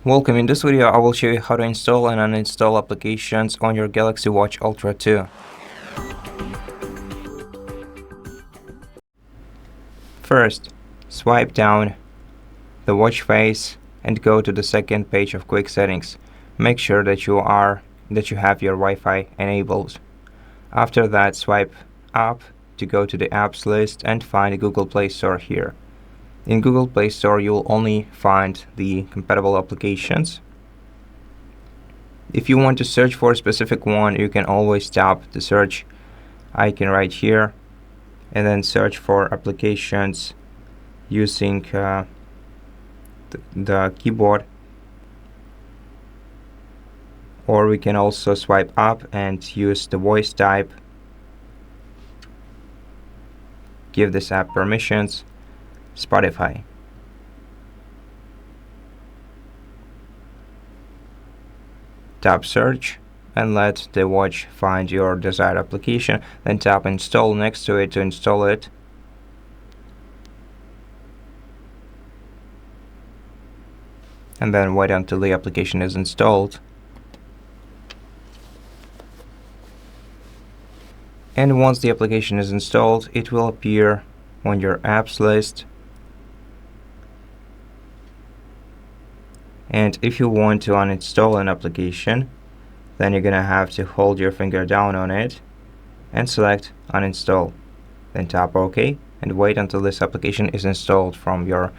Welcome. In this video, I will show you how to install and uninstall applications on your Galaxy Watch Ultra 2. First, swipe down the watch face and go to the second page of Quick Settings. Make sure that you have your Wi-Fi enabled. After that, swipe up to go to the apps list and find Google Play Store here. In Google Play Store, you'll only find the compatible applications. If you want to search for a specific one, you can always tap the search icon right here and then search for applications using the keyboard, or we can also swipe up and use the voice type. Give this app permissions. Spotify. Tap search and let the watch find your desired application, then tap install next to it to install it. And then wait until the application is installed. And once the application is installed, it will appear on your apps list. And if you want to uninstall an application, then you're gonna have to hold your finger down on it and select uninstall. Then tap OK and wait until this application is installed from your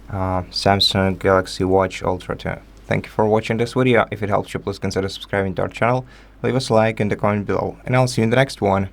Samsung Galaxy Watch Ultra 2. Thank you for watching this video. If it helped you, please consider subscribing to our channel, leave us a like and a comment below, and I'll see you in the next one.